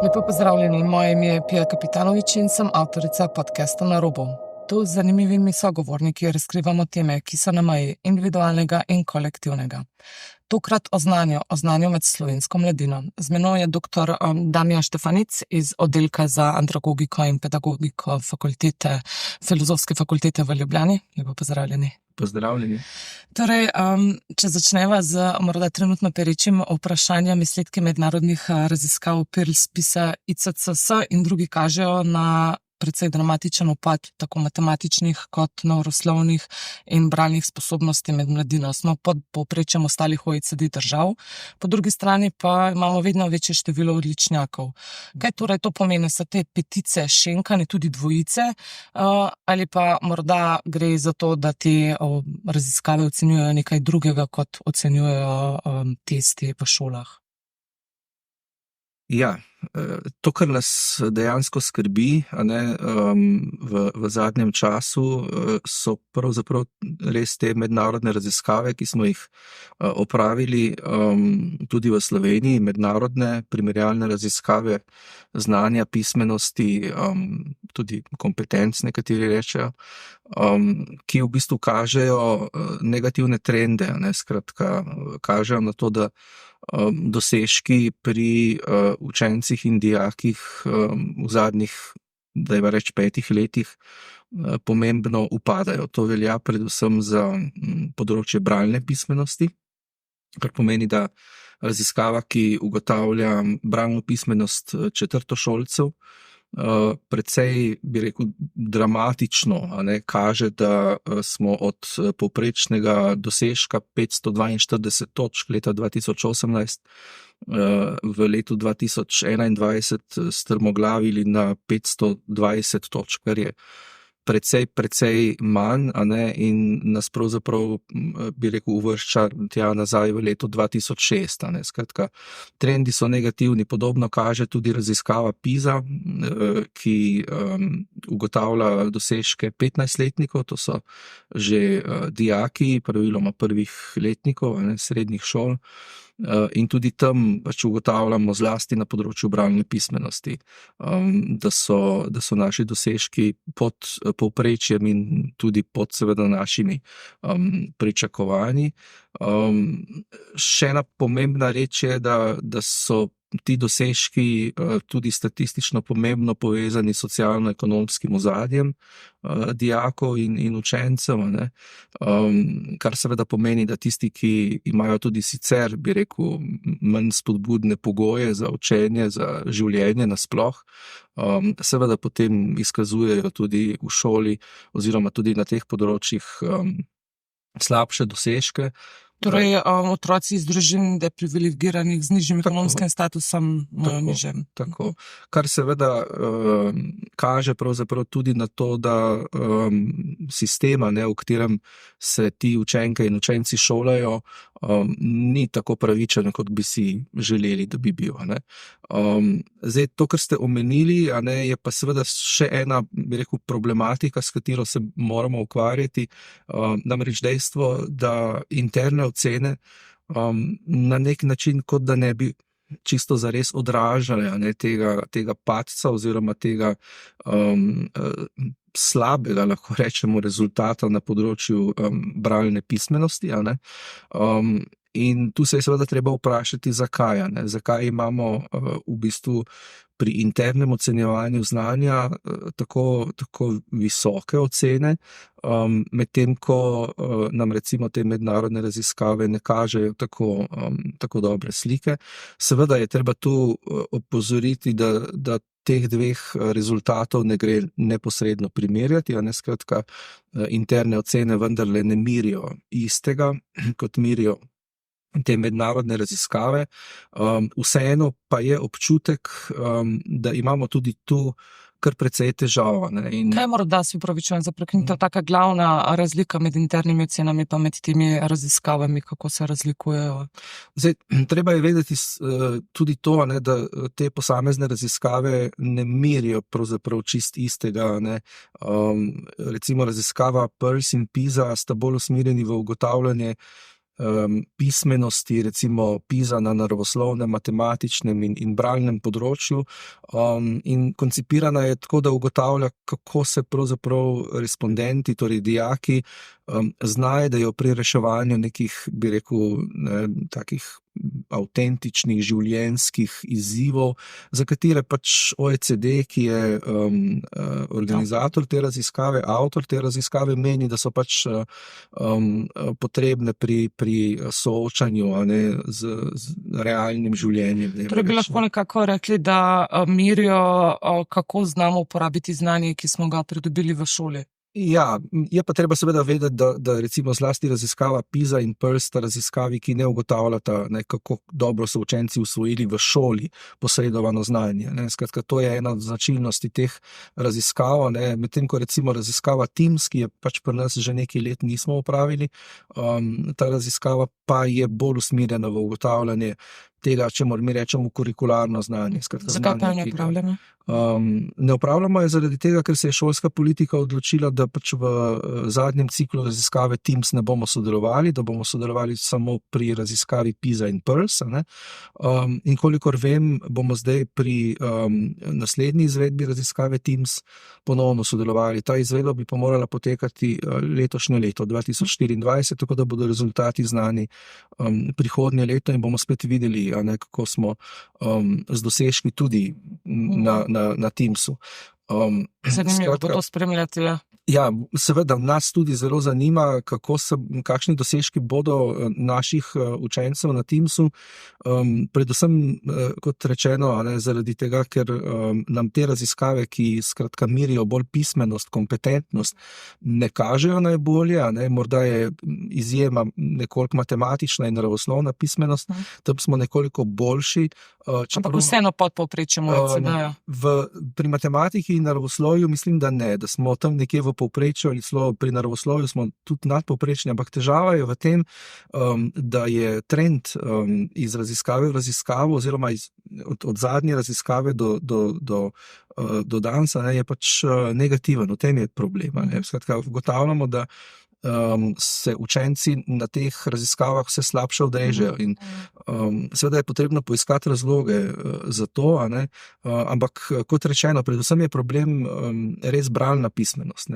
Lepo pozdravljeni, moje ime je Pija Kapitanovič in sem avtorica podcasta Na robu. Tu z zanimivimi sogovorniki razkrivamo teme, ki so na meji individualnega in kolektivnega. Tokrat o znanju med slovensko mladino. Z menoj je dr. Damjan Štefanic iz oddelka za andragogiko in pedagogiko Filozofske fakultete v Ljubljani. Lepo pozdravljeni. Pozdravljeni. Torej, če začneva z morda trenutno perečim vprašanjem, izsledki mednarodnih raziskav PIRLS, PISA, ICCS in drugi kažejo na precej dramatičen upad tako matematičnih kot naravoslovnih in bralnih sposobnosti med mladino. Smo pod povprečjem ostalih OECD držav, po drugi strani pa imamo vedno večje število odličnjakov. Kaj torej to pomeni? So te petice šenkane tudi dvojice ali pa morda gre za to, da te raziskave ocenjujejo nekaj drugega, kot ocenjujejo testi v šolah? Ja, to, kar nas dejansko skrbi, v zadnjem času, so pravzaprav res te mednarodne raziskave, ki smo jih opravili tudi v Sloveniji, mednarodne primerjalne raziskave znanja, pismenosti, tudi kompetenc, nekateri rečejo, ki v bistvu kažejo negativne trende, skratka, kažejo na to, da dosežki pri učencih in dijakih v zadnjih, dajva reči, 5 letih pomembno upadajo. To velja predvsem za področje bralne pismenosti, kar pomeni, da raziskava, ki ugotavlja bralno pismenost četrtošolcev, precej, bi rekel, dramatično, kaže, da smo od povprečnega dosežka 542 točk leta 2018 v letu 2021 strmoglavili na 520 točk, kar je precej manj, in nas pravzaprav, bi rekel, uvršča tja nazaj v leto 2006. Skratka, trendi so negativni. Podobno kaže tudi raziskava PISA, ki ugotavlja dosežke 15-letnikov, to so že dijaki, praviloma prvih letnikov, srednjih šol. In tudi tam ugotavljamo zlasti na področju bralne pismenosti, da so naši dosežki pod povprečjem in tudi pod seveda našimi pričakovanji. Še ena pomembna reč je, da so ti dosežki tudi statistično pomembno povezani s socialno-ekonomskim ozadjem dijakov in učencev, kar seveda pomeni, da tisti, ki imajo tudi sicer, bi rekel, manj spodbudne pogoje za učenje, za življenje nasploh, seveda potem izkazujejo tudi v šoli oziroma tudi na teh področjih slabše dosežke. Torej, otroci iz družin deprivilegiranih z nižjim ekonomskim statusom nižjem. Tako. Kar seveda kaže pravzaprav tudi na to, da sistema, v katerem se ti učenke in učenci šolajo, ni tako pravičen, kot bi si želeli, da bi bil. Zdaj, to, kar ste omenili, je pa seveda še ena, bi rekel, problematika, s katero se moramo ukvarjati, namreč dejstvo, da interne ocene na nek način, kot da ne bi čisto zares odražale tega padca oziroma tega slabega, lahko rečemo, rezultata na področju bralne pismenosti. In tu se je seveda treba vprašati, zakaj. Zakaj imamo v bistvu pri internem ocenjevanju znanja tako visoke ocene, medtem ko nam recimo te mednarodne raziskave ne kažejo tako dobre slike. Seveda je treba tu opozoriti, da teh dveh rezultatov ne gre neposredno primerjati, skratka, interne ocene vendarle ne mirijo istega, kot mirijo te mednarodne raziskave. Vseeno pa je občutek, da imamo tudi tu kar precej težav. Kaj morda, se upravičujem za prekinitev, taka glavna razlika med internimi ocenami pa med temi raziskavami, kako se razlikujejo? Zdaj, treba je vedeti tudi to, da te posamezne raziskave ne merijo pravzaprav čist istega. Recimo raziskava PIRLS in PISA sta bolj usmerjeni v ugotavljanje pismenosti, recimo PISA na naravoslovnem, matematičnem in bralnem področju, in koncipirana je tako, da ugotavlja, kako se pravzaprav respondenti, torej dijaki, znajdejo pri reševanju nekih, bi rekel, takih avtentičnih življenjskih izzivov, za katere pač OECD, ki je organizator te raziskave, avtor te raziskave, meni, da so pač potrebne pri soočanju, a ne, z realnim življenjem. Torej bi lahko nekako rekli, da merijo, kako znamo uporabiti znanje, ki smo ga pridobili v šoli. Ja, je pa treba seveda vedeti, da recimo zlasti raziskava PISA in PIRLS sta raziskavi, ki ne ugotavljata, kako dobro so učenci usvojili v šoli posredovano znanje. Skratka, to je ena od značilnosti teh raziskav, medtem ko recimo raziskava TIMSS, ki je pač pri nas že nekaj let nismo opravili, ta raziskava pa je bolj usmerjena v ugotavljanje tega, čemur mi rečemo kurikularno znanje. Zakaj pa ne upravljamo? Ne upravljamo je zaradi tega, ker se je šolska politika odločila, da pač v zadnjem ciklu raziskave TIMSS ne bomo sodelovali, da bomo sodelovali samo pri raziskavi PISA in PIRLS. In kolikor vem, bomo zdaj pri naslednji izvedbi raziskave TIMSS ponovno sodelovali. Ta izvedba bi pa morala potekati letošnje leto, 2024, tako da bodo rezultati znani prihodnje leto in bomo spet videli, kako smo z dosežki tudi na TIMSS-u. Zanimivo bo to spremljati, ja. Ja, seveda nas tudi zelo zanima, kakšni dosežki bodo naših učencev na TIMSS-u, predvsem, kot rečeno, zaradi tega, ker nam te raziskave, ki skratka merijo bolj pismenost, kompetentnost, ne kažejo najbolje, morda je izjema nekoliko matematična in naravoslovna pismenost, tam smo nekoliko boljši. Ampak vseeno pod povprečjem OECD-ja. Pri matematiki in naravoslovju mislim, da ne, da smo tam nekje v povprečju ali celo pri naravoslovju smo tudi nadpovprečni, ampak težava je v tem, da je trend iz raziskave v raziskavo oziroma od zadnje raziskave do danes je pač negativen. V tem je problem. Skratka, ugotavljamo, da se učenci na teh raziskavah vse slabše udeležijo in seveda je potrebno poiskati razloge za to, ampak kot rečeno, predvsem je problem res bralna pismenost,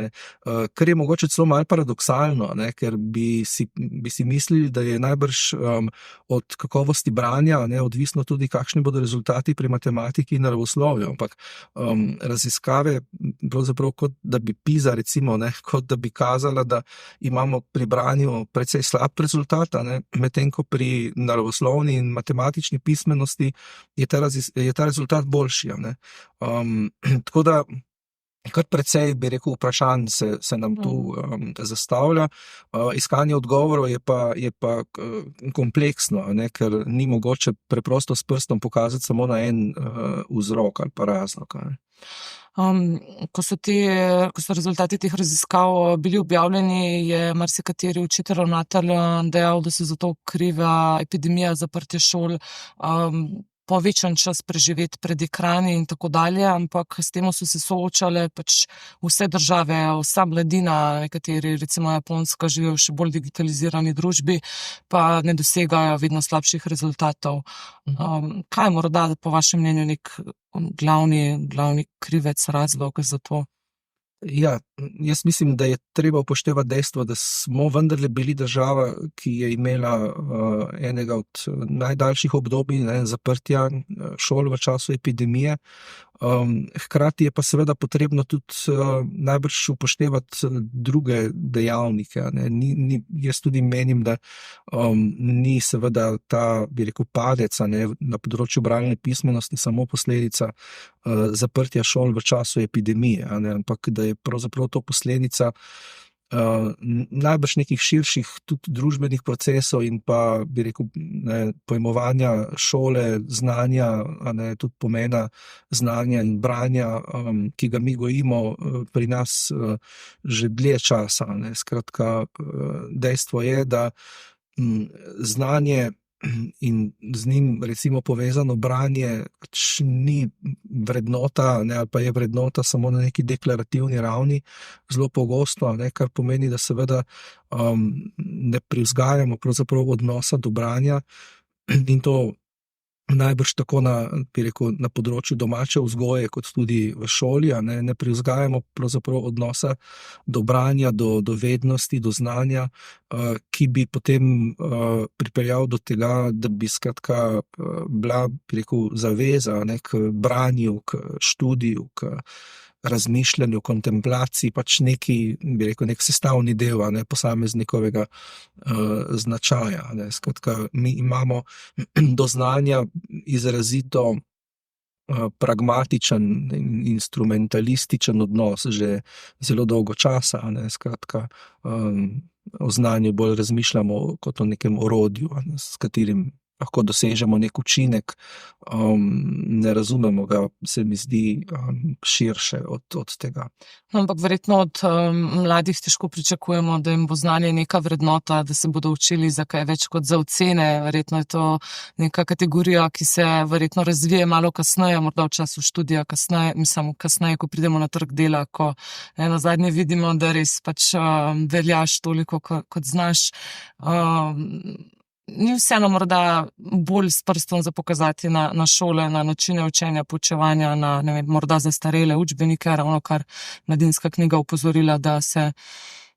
kar je mogoče celo malo paradoksalno, ker bi si mislili, da je najbrž od kakovosti branja odvisno tudi, kakšni bodo rezultati pri matematiki in naravoslovju, ampak raziskave pravzaprav kot da bi PISA recimo, kot da bi kazala, da imamo pri branju precej slab rezultat, medtem ko pri naravoslovni in matematični pismenosti je ta rezultat boljši. Tako da kar precej, bi rekel, vprašanj se nam tu zastavlja. Iskanje odgovorov je pa kompleksno, ker ni mogoče preprosto s prstom pokazati samo na en vzrok ali pa razlog. Ko so rezultati teh raziskav bili objavljeni, je marsikateri učitelj, ravnatelj dejal, da se za to kriva epidemija, zaprtje šol, povečan čas preživeti pred ekrani in tako dalje, ampak s tem so se soočale pač vse države, vsa mladina, nekateri, recimo Japonska, živijo v še bolj digitalizirani družbi, pa ne dosegajo vedno slabših rezultatov. Kaj je morda po vašem mnenju nek glavni krivec, razlog za to? Ja, jaz mislim, da je treba upoštevati dejstvo, da smo vendarle bili država, ki je imela enega od najdaljših obdobij zaprtja šol v času epidemije. Hkrati je pa seveda potrebno tudi najbrž upoštevati druge dejavnike. Jaz tudi menim, da ni seveda ta, bi rekel, padec na področju bralne pismenosti samo posledica zaprtja šol v času epidemije, ampak da je pravzaprav to posledica najbrž nekih širših tudi družbenih procesov in pa, bi rekel, pojmovanja šole, znanja, tudi pomena znanja in branja, ki ga mi gojimo pri nas že dlje časa. Skratka, dejstvo je, da znanje in z njim recimo povezano branje pač ni vrednota, ne, ali pa je vrednota samo na neki deklarativni ravni, zelo pogosto, ne, kar pomeni, da seveda ne privzgajamo pravzaprav odnosa do branja in to najbrž tako na področju domače vzgoje, kot tudi v šoli, ne privzgajamo pravzaprav odnosa do branja, do vednosti, do znanja, ki bi potem pripeljal do tega, da bi skratka bila, zaveza, ne, k branju, k študiju, k razmišljanju, kontemplaciji, pač nek sestavni del, ne, posameznikovega značaja, ne. Skratka, mi imamo do znanja izrazito pragmatičen in instrumentalističen odnos že zelo dolgo časa, ne. Skratka, o znanju bolj razmišljamo kot o nekem orodju, ne, s katerim lahko dosežemo nek učinek, ne razumemo ga, se mi zdi, širše od tega. Ampak verjetno od mladih težko pričakujemo, da jim bo znanje neka vrednota, da se bodo učili za kaj več kot za ocene. Verjetno je to neka kategorija, ki se verjetno razvije malo kasneje, morda v času študija kasneje, ko pridemo na trg dela, ko nazadnje vidimo, da res pač veljaš toliko, kot znaš. Ni vseeno morda bolj s prstom za pokazati na šole, na načine učenja, poučevanja, na, ne vem, morda zastarele učbenike, ravno kar Mladinska knjiga opozorila, da se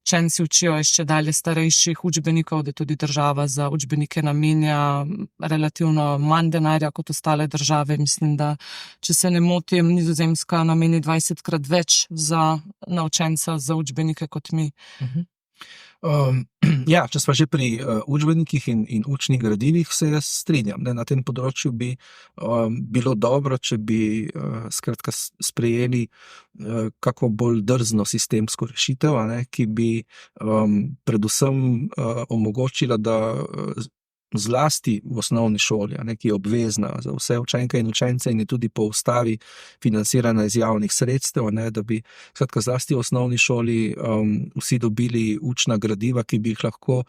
učenci učijo iz čedalje starejših učbenikov, da tudi država za učbenike namenja relativno manj denarja kot ostale države. Mislim, da, če se ne motim, Nizozemska nameni 20-krat več na učenca za učbenike kot mi. Ja, če smo že pri učbenikih in učnih gradivih, se jaz strinjam, ne, na tem področju bi bilo dobro, če bi skratka sprejeli kako bolj drzno sistemsko rešitev, ne, ki bi predvsem omogočila, da zlasti v osnovni šoli, ne, ki je obvezna za vse učenke in učence in je tudi po ustavi financirana iz javnih sredstev, ne, da bi skratka zlasti v osnovni šoli vsi dobili učna gradiva, ki bi jih lahko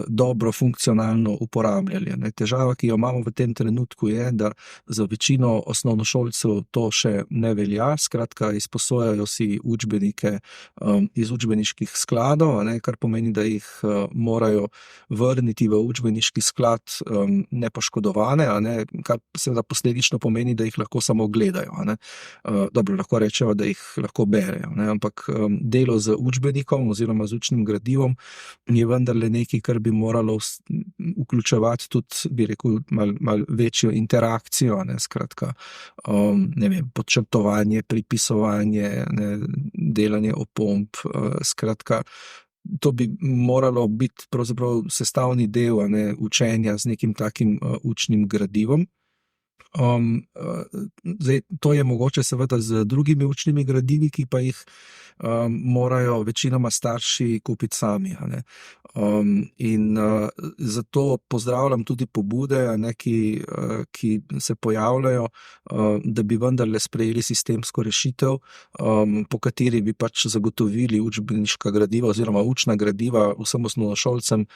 dobro funkcionalno uporabljali, ne. Težava, ki jo imamo v tem trenutku, je, da za večino osnovnošolcev to še ne velja, skratka izposojajo si učbenike iz učbeniških skladov, ne, kar pomeni, da jih morajo vrniti v učbeniški sklad nepoškodovane, ne, kar seveda posledično pomeni, da jih lahko samo gledajo, ne. Dobro, lahko rečejo, da jih lahko berejo, ne, ampak delo z učbenikom oziroma z učnim gradivom je vendarle nekaj, kar bi moralo vključevati tudi, bi rekel, malo večjo interakcijo, ne, skratka, ne vem, podčrtovanje, pripisovanje, ne, delanje opomb, skratka, to bi moralo biti pravzaprav sestavni del, ne, učenja z nekim takim učnim gradivom. Zdaj, to je mogoče seveda z drugimi učnimi gradivi, ki pa jih morajo večinoma starši kupiti sami, ne. In zato pozdravljam tudi pobude, ne, ki se pojavljajo, da bi vendarle sprejeli sistemsko rešitev, po kateri bi pač zagotovili učbeniška gradiva oziroma učna gradiva vsem osnovnošolcem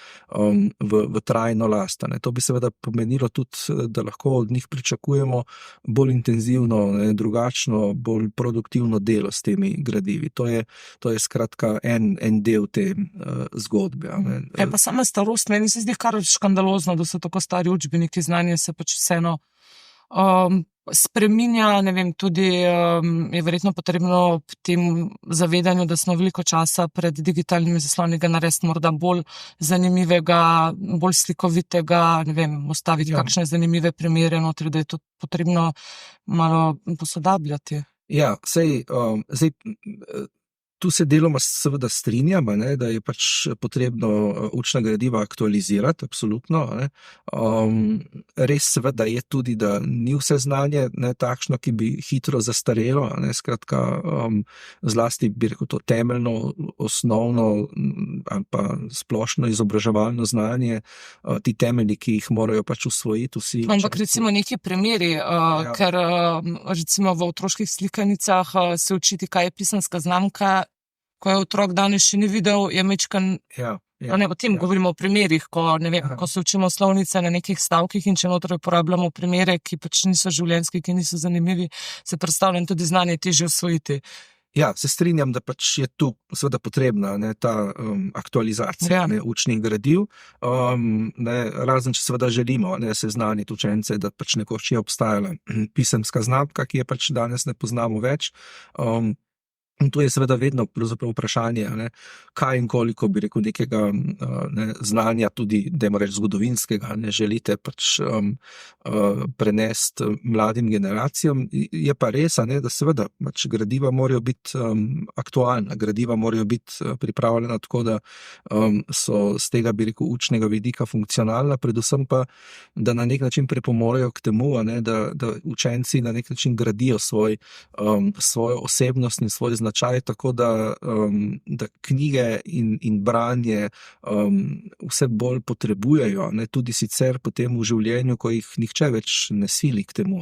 v trajno last, ne. To bi seveda pomenilo tudi, da lahko od njih pričakujemo bolj intenzivno, ne, drugačno, bolj produktivno delo s temi gradivi. To je skratka en del te zgodbe. Pa sama starost, meni se zdi kar škandalozno, da so tako stari učbeniki, znanje se pač vseeno spreminja, ne vem, tudi je verjetno potrebno v tem zavedanju, da smo veliko časa pred digitalnimi zasloni ga narediti morda bolj zanimivega, bolj slikovitega, ne vem, ustaviti kakšne zanimive primere notri, da je to potrebno malo posodabljati. Ja, zdaj, tu se deloma seveda strinjam, ne, da je pač potrebno učna gradiva aktualizirati, absolutno, ne. Res seveda je tudi, da ni vse znanje, ne, takšno, ki bi hitro zastarelo, ne, skratka, zlasti bi rekel to temeljno, osnovno ali pa splošno izobraževalno znanje, ti temelji, ki jih morajo pač usvojiti vsi. Ampak recimo neki primeri, ker recimo v otroških slikanicah se učiti, kaj je pisanska znamka, ko je otrok danes še ni videl, je majčkeno No, ne, o tem govorimo o primerih, ko se učimo slovnice na nekih stavkih in če noter uporabljamo primere, ki pač niso življenjski, ki niso zanimivi, se predstavljam tudi znanje težje usvojiti. Ja, se strinjam, da pač je tu seveda potrebna ta aktualizacija učnih gradiv, razen če seveda želimo seznaniti učence, da pač nekoč je obstajala pisemska znamka, ki je pač danes ne poznamo več. In to je seveda vedno pravzaprav vprašanje, kaj in koliko bi rekel nekega znanja, tudi dajmo reči zgodovinskega, želite pač prenesti mladim generacijam. Je pa res, da seveda pač gradiva morajo biti aktualna, gradiva morajo biti pripravljena tako, da so z tega bi rekel učnega vidika funkcionalna, predvsem pa, da na nek način pripomorejo k temu, da učenci na nek način gradijo svojo osebnost in svoj značaj, tako da knjige in branje vse bolj potrebujejo, tudi sicer potem v življenju, ko jih nihče več ne sili k temu.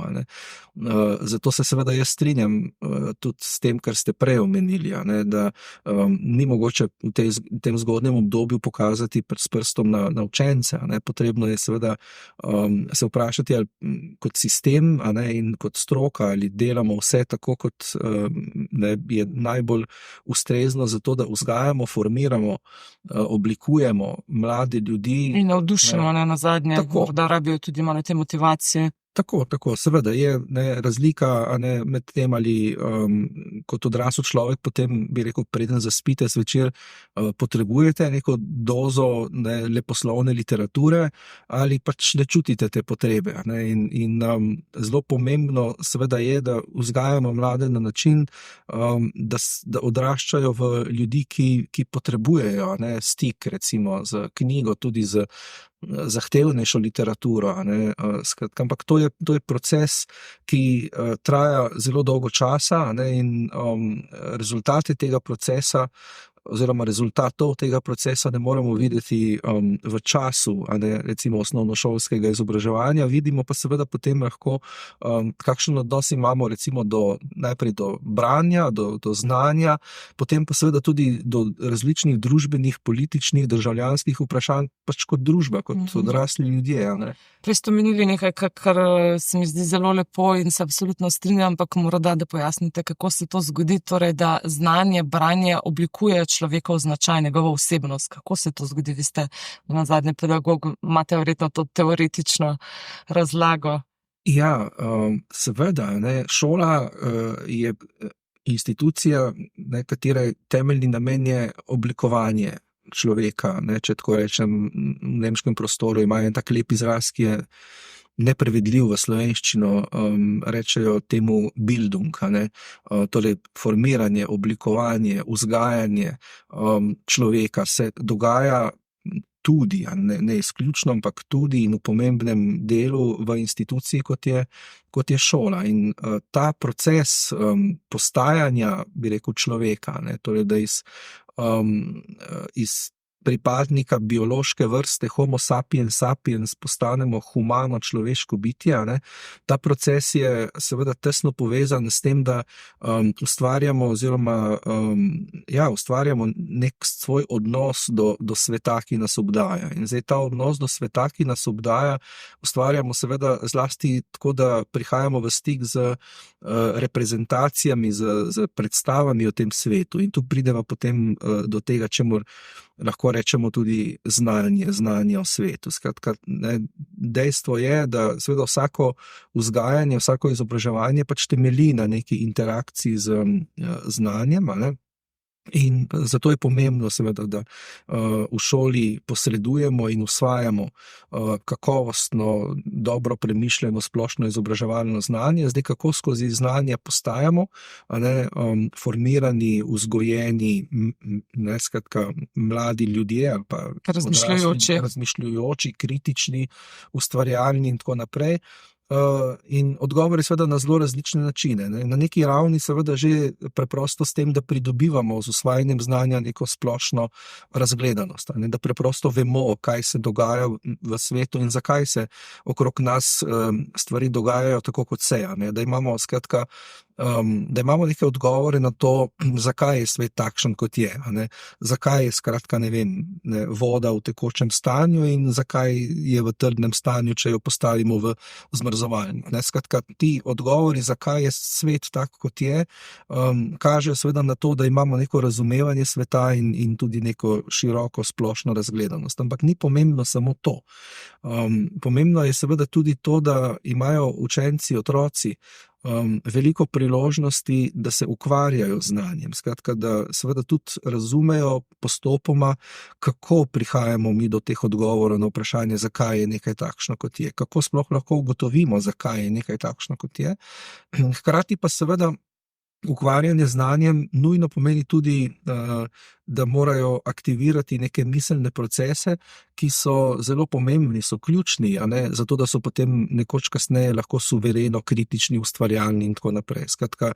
Zato se seveda jaz strinjam tudi s tem, kar ste prej omenili, da ni mogoče v tem zgodnjem obdobju pokazati s prstom na učence. Potrebno je seveda se vprašati, ali kot sistem in kot stroka, ali delamo vse tako, kot je najbolj ustrezno za to, da vzgajamo, formiramo, oblikujemo mlade ljudi. In navdušimo na zadnje, da rabijo tudi malo te motivacije. Tako, seveda je razlika med tem, ali kot odrasel človek potem bi rekel, preden zaspite zvečer, potrebujete neko dozo leposlovne literature ali pač ne čutite te potrebe. In zelo pomembno seveda je, da vzgajamo mlade na način, da odraščajo v ljudi, ki potrebujejo stik recimo z knjigo, tudi z zahtevnejšo literaturo, ampak to je proces, ki traja zelo dolgo časa, in rezultate tega procesa oziroma rezultatov tega procesa ne moremo videti v času, recimo osnovnošolskega izobraževanja, vidimo pa seveda potem lahko, kakšen odnos imamo recimo najprej do branja, do znanja, potem pa seveda tudi do različnih družbenih, političnih, državljanskih vprašanj, pač kot družba, kot odrasli ljudje. Prej ste omenili nekaj, kar se mi zdi zelo lepo in se absolutno strinjam, ampak morda da pojasnite, kako se to zgodi, torej da znanje, branje oblikuje človekov značaj, njegovo osebnost. Kako se to zgodi? Vi ste nazadnje pedagog, imate verjetno to teoretično razlago. Ja, seveda, šola je institucija, katere temeljni namen je oblikovanje človeka, če tako rečem, v nemškem prostoru imajo en tak lep izraz, ki je neprevedljiv v slovenščino, rečejo temu Bildung, torej formiranje, oblikovanje, vzgajanje človeka se dogaja tudi, ne izključno, ampak tudi in v pomembnem delu v instituciji, kot je šola. In ta proces postajanja, bi rekel, človeka, torej da iz pripadnika biološke vrste Homo sapiens sapiens postanemo humano človeško bitje, ta proces je seveda tesno povezan s tem, da ustvarjamo nek svoj odnos do sveta, ki nas obdaja. In zdaj ta odnos do sveta, ki nas obdaja, ustvarjamo seveda zlasti tako, da prihajamo v stik z reprezentacijami, z predstavami o tem svetu. In tu pridemo potem do tega, čemur lahko rečemo tudi znanje o svetu. Skratka, dejstvo je, da seveda vsako vzgajanje, vsako izobraževanje pač temelji na neki interakciji z znanjem, in zato je pomembno seveda, da v šoli posredujemo in usvajamo kakovostno, dobro premišljeno splošno izobraževalno znanje. Zdaj, kako skozi znanje postajamo formirani, vzgojeni, skratka, mladi ljudje ali pa razmišljujoči, kritični, ustvarjalni in tako naprej. In odgovor je seveda na zelo različne načine. Na neki ravni seveda že preprosto s tem, da pridobivamo z usvajanjem znanja neko splošno razgledanost, da preprosto vemo, kaj se dogaja v svetu in zakaj se okrog nas stvari dogajajo tako, kot se. Da imamo skratka da imamo neke odgovore na to, zakaj je svet takšen, kot je, a ne? Zakaj je skratka, ne vem, voda v tekočem stanju in zakaj je v trdnem stanju, če jo postavimo v zmrzovalnik. Skratka, ti odgovori, zakaj je svet tak, kot je, kažejo seveda na to, da imamo neko razumevanje sveta in tudi neko široko splošno razgledanost. Ampak ni pomembno samo to. Pomembno je seveda tudi to, da imajo učenci, otroci veliko priložnosti, da se ukvarjajo z znanjem. Skratka, da seveda tudi razumejo postopoma, kako prihajamo mi do teh odgovorov na vprašanje, zakaj je nekaj takšno, kot je. Kako sploh lahko ugotovimo, zakaj je nekaj takšno, kot je. Hkrati pa seveda ukvarjanje z znanjem nujno pomeni tudi, da morajo aktivirati neke miselne procese, ki so zelo pomembni, so ključni, a ne, zato da so potem nekoč kasneje lahko suvereno kritični, ustvarjalni in tako naprej. Skratka,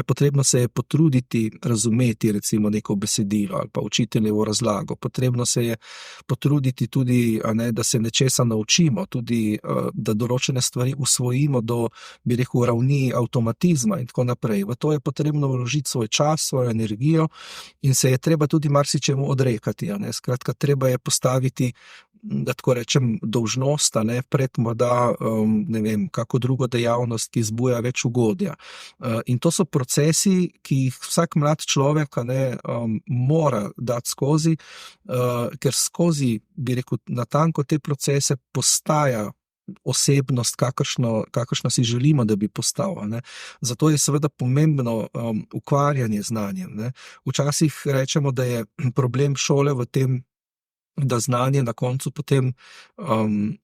potrebno se je potruditi razumeti recimo neko besedilo ali pa učiteljevo razlago. Potrebno se je potruditi tudi, a ne, da se nečesa naučimo, tudi da določene stvari usvojimo do, bi rekel, ravni avtomatizma in tako naprej. V to je potrebno vložiti svoj čas, svojo energijo in se je treba tudi marsičemu odrekati. Skratka, treba je postaviti, da tako rečem, dolžnost, pred morda, ne vem, kako drugo dejavnost, ki zbuja več ugodja. In to so procesi, ki jih vsak mlad človek, mora dati skozi, ker skozi, bi rekel, natanko te procese postaja osebnost, kakršno si želimo, da bi postal. Zato je seveda pomembno ukvarjanje z znanjem. Včasih rečemo, da je problem šole v tem, da znanje na koncu potem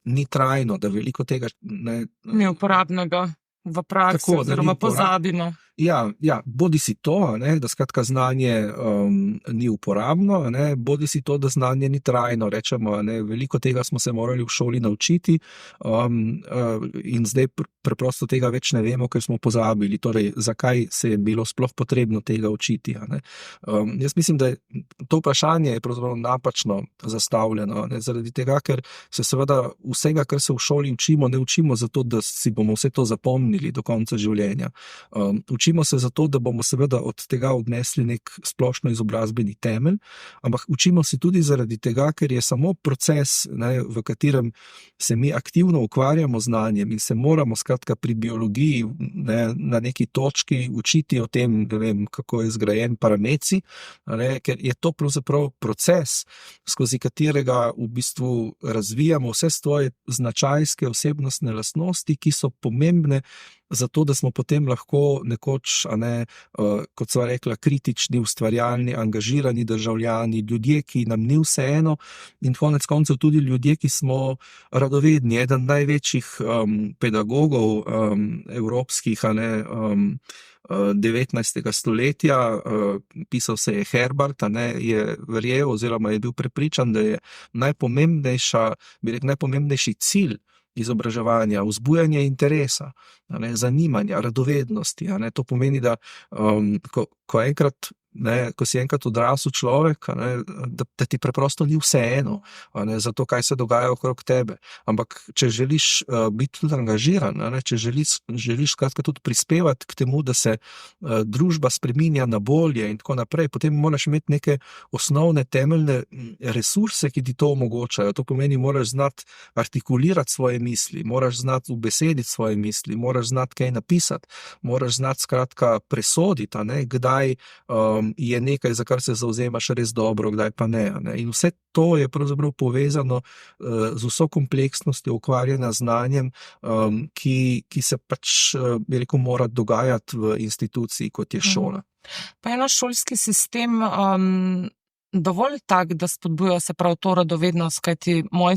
ni trajno, da veliko tega ni uporabnega v praksi, tako, oziroma pozabimo. Ja, bodi si to, da skratka znanje ni uporabno, bodi si to, da znanje ni trajno, rečemo, veliko tega smo se morali v šoli naučiti in zdaj preprosto tega več ne vemo, ker smo pozabili, torej zakaj se je bilo sploh potrebno tega učiti. Jaz mislim, da to vprašanje je pravzaprav napačno zastavljeno, zaradi tega, ker se seveda vsega, kar se v šoli učimo, ne učimo zato, da si bomo vse to zapomnili do konca življenja. Učimo se zato, da bomo seveda od tega odnesli nek splošno izobrazbeni temelj, ampak učimo se tudi zaradi tega, ker je samo proces, v katerem se mi aktivno ukvarjamo z znanjem in se moramo skratka pri biologiji na neki točki učiti o tem, ne vem, kako je zgrajen parameci, ker je to pravzaprav proces, skozi katerega v bistvu razvijamo vse svoje značajske osebnostne lastnosti, ki so pomembne zato, da smo potem lahko nekoč, kot sva rekla, kritični, ustvarjalni, angažirani državljani, ljudje, ki nam ni vseeno in konec koncev tudi ljudje, ki smo radovedni. Eden največjih pedagogov evropskih, 19. stoletja, pisal se je Herbart, je verjel oziroma je bil prepričan, da je najpomembnejši cilj izobraževanja, vzbujanje interesa, zanimanja, radovednosti. To pomeni, da ko si enkrat odrasel človek, da ti preprosto ni vseeno, za to, kaj se dogaja okrog tebe. Ampak če želiš biti tudi angažiran, če želiš skratka tudi prispevati k temu, da se družba spreminja na bolje in tako naprej, potem moraš imeti neke osnovne temeljne resurse, ki ti to omogočajo. To pomeni, moraš znati artikulirati svoje misli, moraš znati ubesediti svoje misli, moraš znati kaj napisati, moraš znati skratka presoditi, kdaj je nekaj, za kar se zavzemaš, res dobro, kdaj pa ne. In vse to je pravzaprav povezano z vso kompleksnostjo ukvarjanja z znanjem, ki se pač, bi rekel, mora dogajati v instituciji, kot je šola. Pa je naš šolski sistem dovolj tak, da spodbuja se prav to radovednost, kajti moje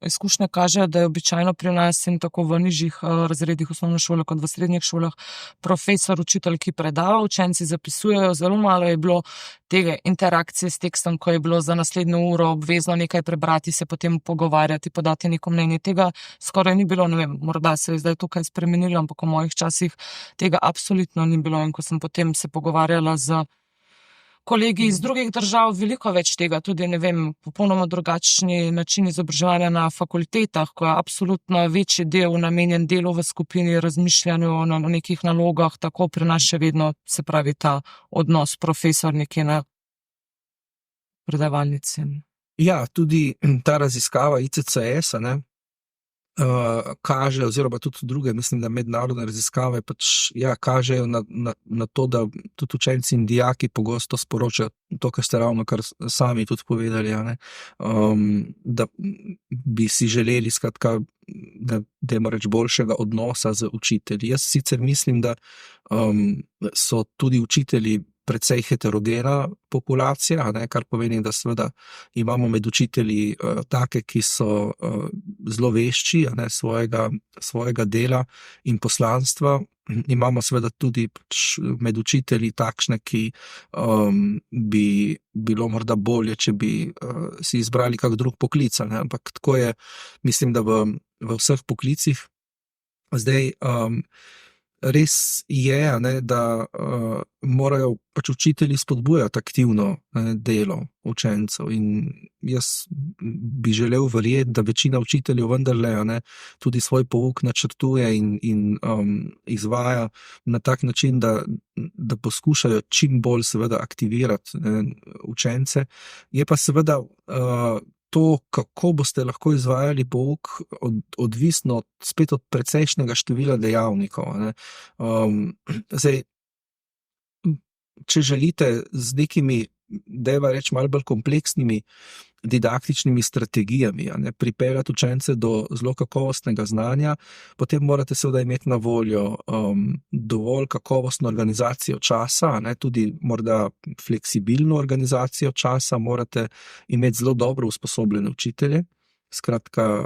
izkušnje kažejo, da je običajno pri nas in tako v nižjih razredih osnovne šole kot v srednjih šolah profesor, učitelj, ki predava, učenci zapisujejo, zelo malo je bilo tega interakcije s tekstom, ko je bilo za naslednjo uro obvezno nekaj prebrati, se potem pogovarjati, podati neko mnenje. Tega skoraj ni bilo, ne vem, morda se je zdaj tukaj spremenilo, ampak v mojih časih tega absolutno ni bilo in ko sem potem se pogovarjala z kolegi iz drugih držav veliko več tega, tudi, ne vem, popolnoma drugačni način izobraževanja na fakultetah, ko je absolutno večji del namenjen delu v skupini, razmišljanju o nekih nalogah, tako pri nas še vedno, se pravi, ta odnos profesor nekje na predavalnici. Ja, tudi ta raziskava ICCS, kaže, oziroma tudi druge, mislim, da mednarodne raziskave kažejo na to, da tudi učenci in dijaki pogosto sporočajo to, kar ste ravnokar sami tudi povedali, da bi si želeli, skratka, dajmo reči, boljšega odnosa z učitelji. Jaz sicer mislim, da so tudi učitelji precej heterogena populacija, kar pomeni, da seveda imamo med učitelji take, ki so zelo vešči svojega dela in poslanstva. Imamo seveda tudi med učitelji takšne, ki bi bilo morda bolje, če bi si izbrali kak drug poklic, ampak tako je, mislim, da v vseh poklicih. Zdaj, res je, da morajo učitelji spodbujati aktivno delo učencev, in jaz bi želel verjeti, da večina učiteljev vendarle tudi svoj pouk načrtuje in izvaja na tak način, da poskušajo čim bolj seveda aktivirati učence. Je pa seveda to, kako boste lahko izvajali pouk, odvisno spet od precejšnjega števila dejavnikov. Zdaj, če želite z nekimi, dajva reči, malo bolj kompleksnimi didaktičnimi strategijami pripeljati učence do zelo kakovostnega znanja, potem morate seveda imeti na voljo dovolj kakovostno organizacijo časa, tudi morda fleksibilno organizacijo časa, morate imeti zelo dobro usposobljene učitelje, skratka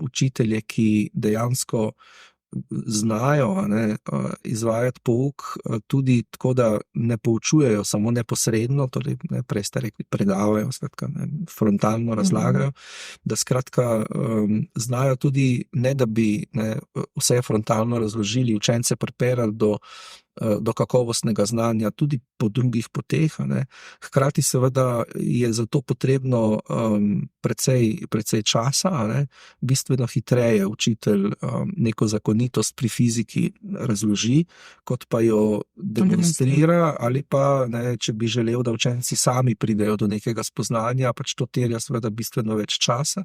učitelje, ki dejansko znajo izvajati pouk tudi tako, da ne poučujejo samo neposredno, torej prej ste rekli, predavajo, skratka frontalno razlagajo, da skratka znajo tudi, ne da bi vse frontalno razložili, učence pripeljali do kakovostnega znanja tudi po drugih poteh. Hkrati seveda je za to potrebno precej časa, bistveno hitreje učitelj neko zakonitost pri fiziki razloži, kot pa jo demonstrira, ali pa, če bi želel, da učenci sami pridejo do nekega spoznanja, to terja seveda bistveno več časa.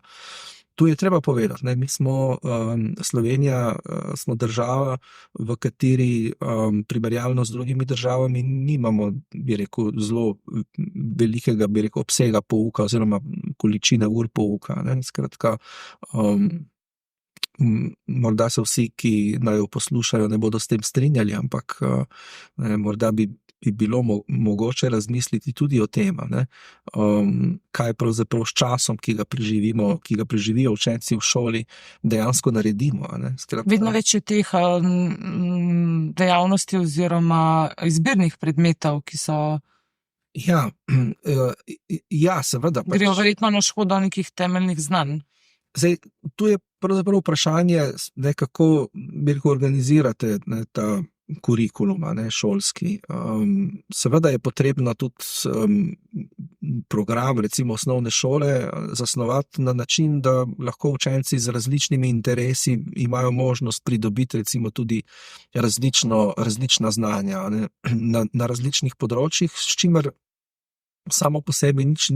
Tu je treba povedati, mi smo, Slovenija smo država, v kateri primerjalno z drugimi državami nimamo, bi rekel, zelo velikega, bi rekel, obsega pouka oziroma količine ur pouka. Skratka, morda se vsi, ki naj jo poslušajo, ne bodo s tem strinjali, ampak morda bi bilo mogoče razmisliti tudi o tem, kaj pravzaprav s časom, ki ga preživijo učenci v šoli, dejansko naredimo. Vedno več je teh dejavnosti oziroma izbirnih predmetov, ki so... Ja, seveda. Grejo verjetno na škodo nekih temeljnih znanj. Zdaj, tu je pravzaprav vprašanje, kako bi rekel, organizirate ta kurikulum šolski. Seveda je potrebno tudi program, recimo osnovne šole, zasnovati na način, da lahko učenci z različnimi interesi imajo možnost pridobiti recimo tudi različna znanja na različnih področjih, s čimer samo po sebi nič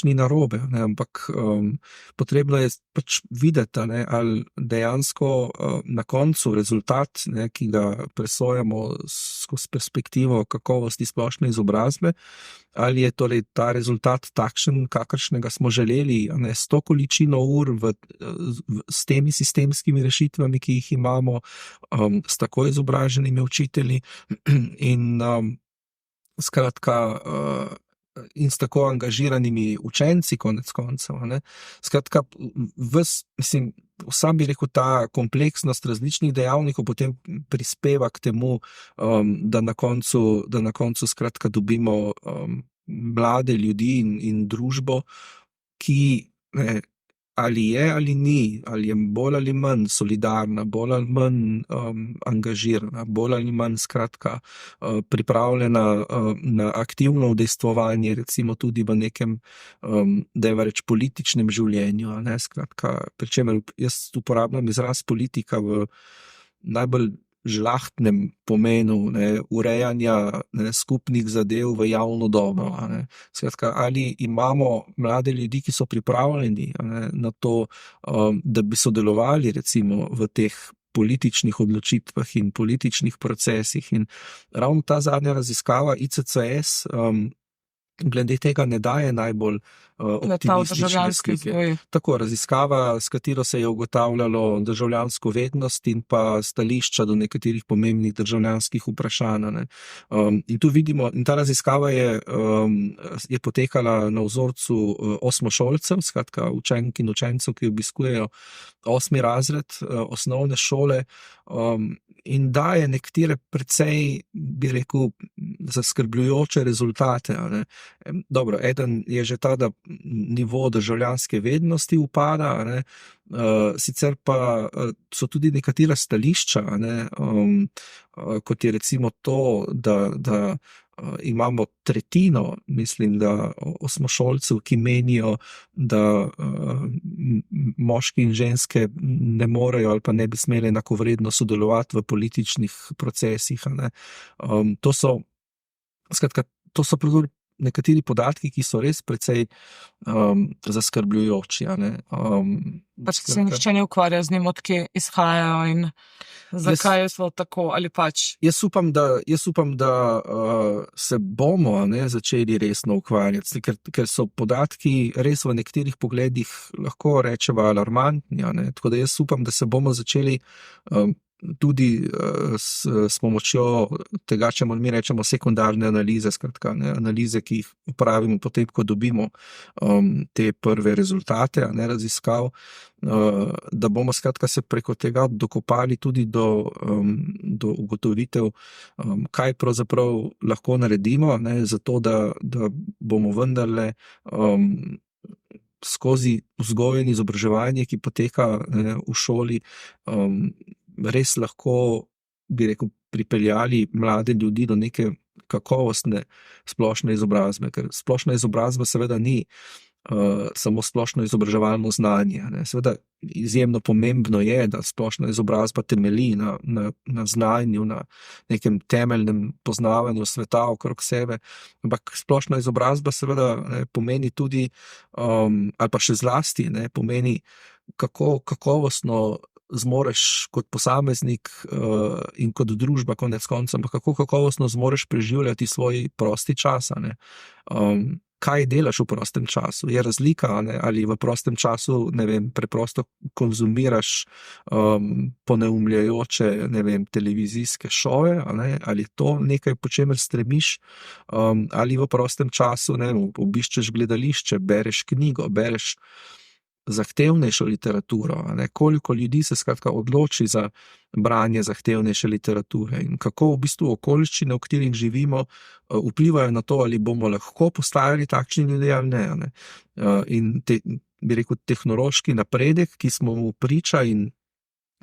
ni narobe, ampak potrebno je videti, ali dejansko na koncu rezultat, ki ga presojamo skozi perspektivo kakovosti splošne izobrazbe, ali je torej ta rezultat takšen, kakršnega smo želeli, s to količino ur, s temi sistemskimi rešitvami, ki jih imamo, s tako izobraženimi učitelji in skratka, in s tako angažiranimi učenci, konec koncev. Skratka, sam bi rekel, ta kompleksnost različnih dejavnikov potem prispeva k temu, da na koncu skratka dobimo mlade ljudi in družbo, ki ali je ali ni, ali je bolj ali manj solidarna, bolj ali manj angažirana, bolj ali manj skratka pripravljena na aktivno udejstvovanje, recimo tudi v nekem, da je reč, političnem življenju, a ne, skratka, pri čemer jaz uporabljam izraz politika v najbolj žlahtnem pomenu, ne, urejanja, ne, skupnih zadev v javno dobro, a ne. Skratka, ali imamo mlade ljudi, ki so pripravljeni, a ne, na to, da bi sodelovali recimo v teh političnih odločitvah in političnih procesih, in ravno ta zadnja raziskava ICCS glede tega ne daje najbolj optimistične slike. Tako, raziskava, s katero se je ugotavljalo državljansko vednost in pa stališča do nekaterih pomembnih državljanskih vprašanj, ne. In tu vidimo, in ta raziskava je potekala na vzorcu osmošolcev, skratka učenk in učencev, ki obiskujejo 8. razred osnovne šole, in daje nekatere precej, bi rekel, zaskrbljujoče rezultate, a ne. Dobro, eden je že ta, da nivo državljanske vednosti upada, a ne. Sicer pa so tudi nekatera stališča, a ne, kot je recimo to, da imamo tretjino, mislim, da osmošolcev, ki menijo, da moški in ženske ne morejo ali pa ne bi smeli enakovredno sodelovati v političnih procesih, a ne. To so, skratka, to so nekateri podatki, ki so res precej zaskrbljujoči, a ne. Pač se nihče ne ukvarja z njim, odkje izhajajo in zakaj je to tako, ali pač? Jaz upam, da se bomo, a ne, začeli resno ukvarjati, ker so podatki res v nekaterih pogledih, lahko rečeva, alarmantni, a ne. Tako da jaz upam, da se bomo začeli tudi s pomočjo tega, čemur mi rečemo sekundarne analize, skratka, ne, analize, ki jih upravimo potem, ko dobimo te prve rezultate, a ne, raziskav, da bomo skratka se preko tega dokopali tudi do ugotovitev, kaj pravzaprav lahko naredimo, ne, zato da bomo vendarle skozi vzgojo in izobraževanje, ki poteka, ne, v šoli, res lahko, bi rekel, pripeljali mlade ljudi do neke kakovostne splošne izobrazbe, ker splošna izobrazba seveda ni samo splošno izobraževalno znanje, ne. Seveda izjemno pomembno je, da splošna izobrazba temelji na znanju, na nekem temeljnem poznavanju sveta okrog sebe, ampak splošna izobrazba seveda, ne, pomeni tudi, ali pa še zlasti, ne, pomeni, kako kakovostno zmoreš kot posameznik in kot družba konec koncev, ampak kako kakovostno zmoreš preživljati svoj prosti čas, a ne. Kaj delaš v prostem času? Je razlika, a ne, ali v prostem času, ne vem, preprosto konzumiraš poneumljajoče, ne vem, televizijske šove, a ne, ali je to nekaj, po čemer stremiš, ali v prostem času, ne vem, obiščeš gledališče, bereš knjigo, bereš zahtevnejšo literaturo, a ne. Koliko ljudi se skratka odloči za branje zahtevnejše literature in kako v bistvu okoliščine, v katerih živimo, vplivajo na to, ali bomo lahko postajali takšni ljudje ali ne, a ne. In bi rekel, tehnološki napredek, ki smo mu priča in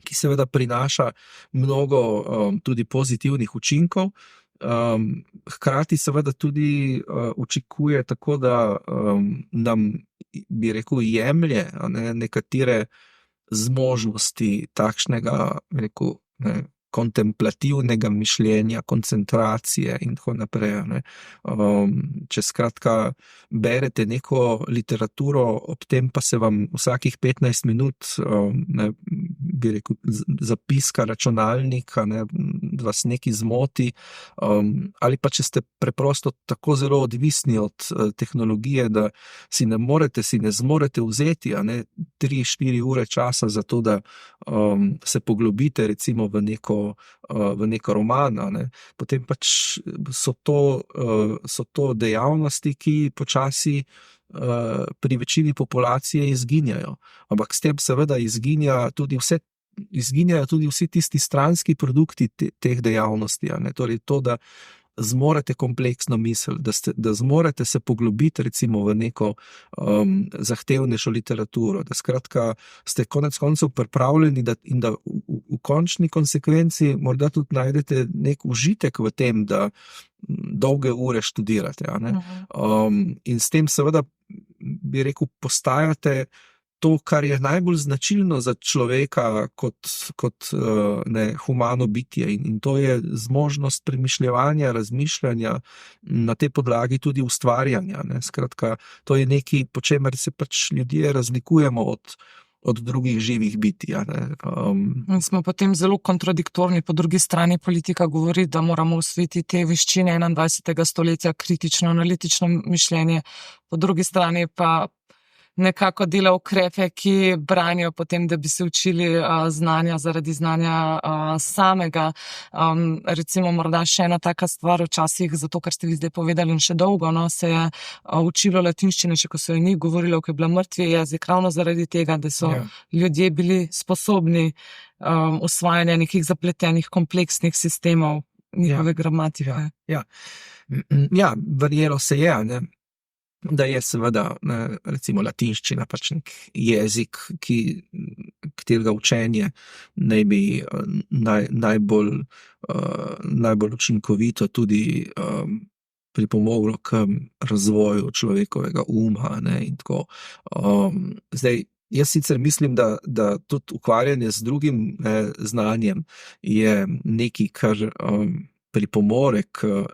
ki seveda prinaša mnogo tudi pozitivnih učinkov, hkrati seveda tudi učinkuje tako, da nam, bi rekel, jemlje, a ne, nekatere zmožnosti takšnega, bi rekel, ne, kontemplativnega mišljenja, koncentracije in tako naprej, a ne. Če skratka berete neko literaturo, ob tem pa se vam vsakih 15 minut, ne, bi rekel, zapiska računalnik, a ne, vas nekaj zmoti, ali pa če ste preprosto tako zelo odvisni od tehnologije, da si ne zmorete vzeti, a ne, 3-4 ure časa za to, da se poglobite recimo v neko roman, a ne, potem pač so to dejavnosti, ki počasi pri večini populacije izginjajo. Ampak s tem seveda izginjajo tudi vsi tisti stranski produkti teh dejavnosti, a ne, torej to, da zmorete kompleksno misel, da zmorete se poglobiti recimo v neko zahtevnejšo literaturo, da skratka ste konec koncev pripravljeni in da v končni konsekvenci morda tudi najdete nek užitek v tem, da dolge ure študirate. A ne? In s tem seveda bi rekel, postajate to, kar je najbolj značilno za človeka kot humano bitje, in to je zmožnost premišljevanja, razmišljanja, na tej podlagi tudi ustvarjanja. Ne? Skratka, to je nekaj, po čemer se pač ljudje razlikujemo od drugih živih bitij. Smo potem zelo kontradiktorni, po drugi strani politika govori, da moramo usvojiti te veščine 21. stoletja, kritično, analitično mišljenje, po drugi strani pa nekako dela ukrepe, ki branijo potem, da bi se učili znanja zaradi znanja samega. Recimo morda še ena taka stvar včasih, zato ker ste vi zdaj povedali in še dolgo, se je učilo latinščine, še ko so jo ni govorilo, ko je bila mrtvi jezik, ravno zaradi tega, da so ljudje bili sposobni usvajanja nekih zapletenih, kompleksnih sistemov njihove gramatike. Ja, verjelo se je, ne? Da je seveda, recimo, latinščina pač nek jezik, katerega učenje naj bi najbolj učinkovito tudi pripomoglo k razvoju človekovega uma, ne, in tako. Zdaj, jaz sicer mislim, da tudi ukvarjanje z drugim znanjem je nekaj, kar pripomore k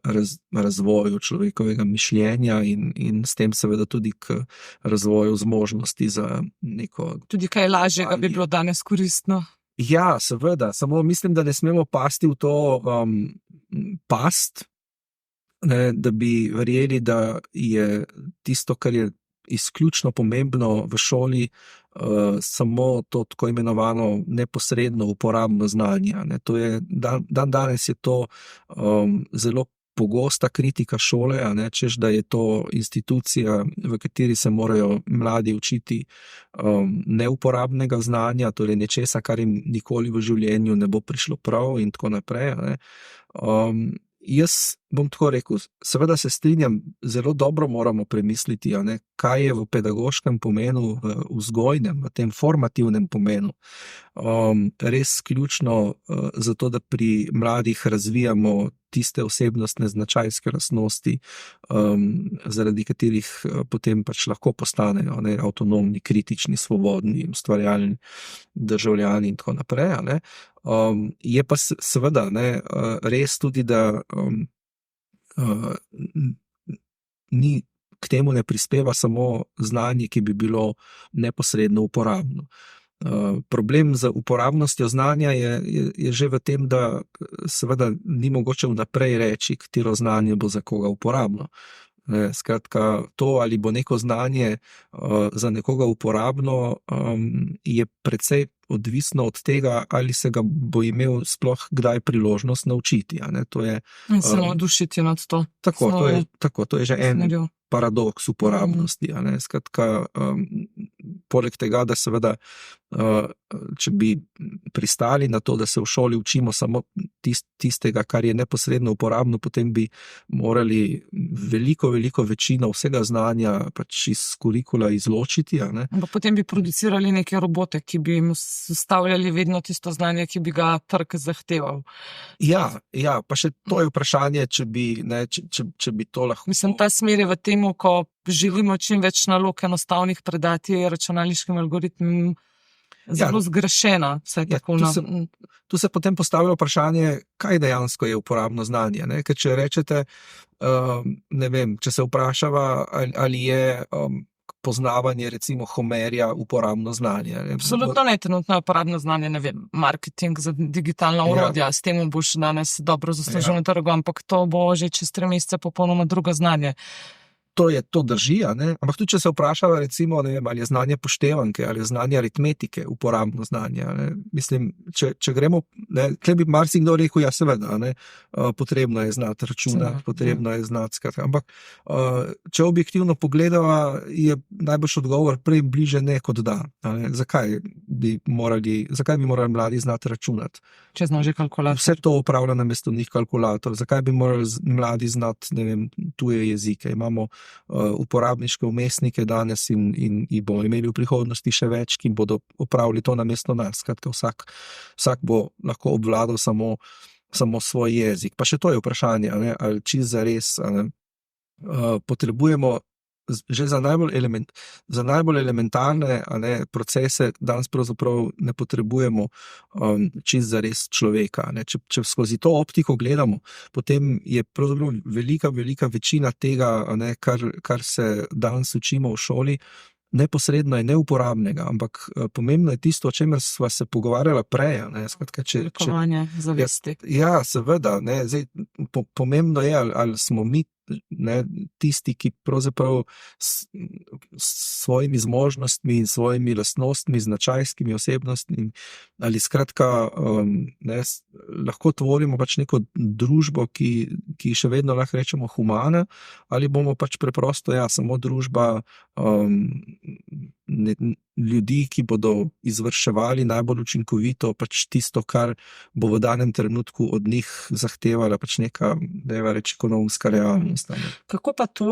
razvoju človekovega mišljenja in s tem seveda tudi k razvoju zmožnosti za neko... Tudi kaj lažjega bi bilo danes koristno. Ja, seveda, samo mislim, da ne smemo pasti v to past, ne, da bi verjeli, da je tisto, kar je izključno pomembno v šoli, samo to tako imenovano neposredno uporabno znanje. Ne. To je, danes je to zelo pogosta kritika šole, a ne, češ, da je to institucija, v kateri se morajo mladi učiti neuporabnega znanja, torej nečesa, kar jim nikoli v življenju ne bo prišlo prav in tako naprej. A ne. Jaz bom tako rekel, seveda se strinjam, zelo dobro moramo premisliti, a ne, kaj je v pedagoškem pomenu, v vzgojnem, v tem formativnem pomenu res ključno zato, da pri mladih razvijamo tiste osebnostne značajske lastnosti, zaradi katerih potem pač lahko postanejo avtonomni, kritični, svobodni, ustvarjalni državljani in tako naprej. A ne. Je pa seveda res tudi, da k temu ne prispeva samo znanje, ki bi bilo neposredno uporabno. Problem z uporabnostjo znanja je že v tem, da seveda ni mogoče vnaprej reči, katero znanje bo za koga uporabno. Skratka, to, ali bo neko znanje za nekoga uporabno, je precej odvisno od tega, ali se ga bo imel sploh kdaj priložnost naučiti. A ne? To je, in se navdušiti nad to. To je že en paradoks uporabnosti. A ne? Skratka, poleg tega, da seveda, če bi pristali na to, da se v šoli učimo samo tistega, kar je neposredno uporabno, potem bi morali veliko večino vsega znanja pač iz kurikula izločiti. A ne? Potem bi producirali neke robote, ki bi jim sestavljali vedno tisto znanje, ki bi ga trg zahteval. Ja, pa še to je vprašanje, če bi to lahko... Mislim, ta smer je v tem, ko želimo čim več nalog enostavnih predati računalniškim algoritmom, zelo zgrešena. Tu se potem postavlja vprašanje, kaj dejansko je uporabno znanje. Ne? Ker če rečete, ne vem, če se vprašava, ali je poznavanje recimo Homerja uporabno znanje. Absolutno ne, trenutno je uporabno znanje, ne vem, marketing za digitalna orodja, s tem boš danes dobro zaslužil na trgu, ampak to bo že čez 3 mesece popolnoma drugo znanje. to drži, ampak tudi, če se vprašava, recimo, ne vem, ali je znanje poštevanke, ali je znanje aritmetike, uporabno znanje, Mislim, če gremo, tle bi marsikdo rekel, ja, seveda, potrebno je znati računati, potrebno je znati, skratka, ampak če objektivno pogledava, je najboljši odgovor prej bliže ne kot da. Zakaj bi morali mladi znati računati? Če zna že kalkulator. Vse to upravlja namesto njih kalkulator. Zakaj bi morali mladi znati, ne vem, tuje jezike? Imamo uporabniške vmesnike danes in bomo imeli v prihodnosti še več, ki bodo upravili to namesto nas. Skratka, vsak bo lahko obvladal samo svoj jezik. Pa še to je vprašanje, ali čisto zares potrebujemo že za najbolj elementarne procese danes pravzaprav ne potrebujemo čisto zares človeka. Če skozi to optiko gledamo, potem je pravzaprav velika večina tega, kar se danes učimo v šoli, neposredno je neuporabnega, ampak pomembno je tisto, o čemer sva se pogovarjala prej. Oblikovanje zavesti. Ja, seveda. Zdaj, pomembno je, ali smo mi tisti, ki pravzaprav s svojimi zmožnostmi in svojimi lastnostmi, značajskimi osebnostmi, ali skratka lahko tvorimo pač neko družbo, ki še vedno lahko rečemo humana, ali bomo pač preprosto samo družba ljudi, ki bodo izvrševali najbolj učinkovito pač tisto, kar bo v danem trenutku od njih zahtevala pač neka, dajva reči, ekonomska realnost. Kako pa to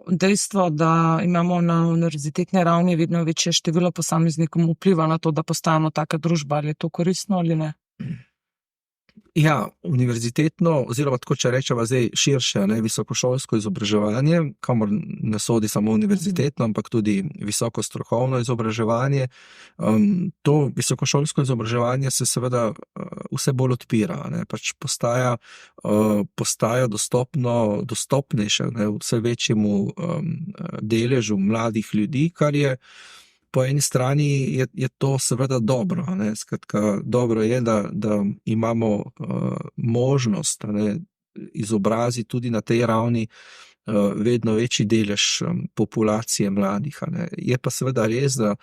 dejstvo, da imamo na univerzitetni ravni vedno večje število posameznikov, vpliva na to, da postajamo taka družba, ali je to koristno ali ne? Ja, univerzitetno, oziroma tako, če rečeva zdaj širše, visokošolsko izobraževanje, kamor ne sodi samo univerzitetno, ampak tudi visoko strokovno izobraževanje. To visokošolsko izobraževanje se seveda vse bolj odpira, pač postaja dostopnejše vse večjemu deležu mladih ljudi, kar je po eni strani je to seveda dobro. Skratka, dobro je, da imamo možnost izobraziti tudi na tej ravni vedno večji delež populacije mladih. Je pa seveda res, da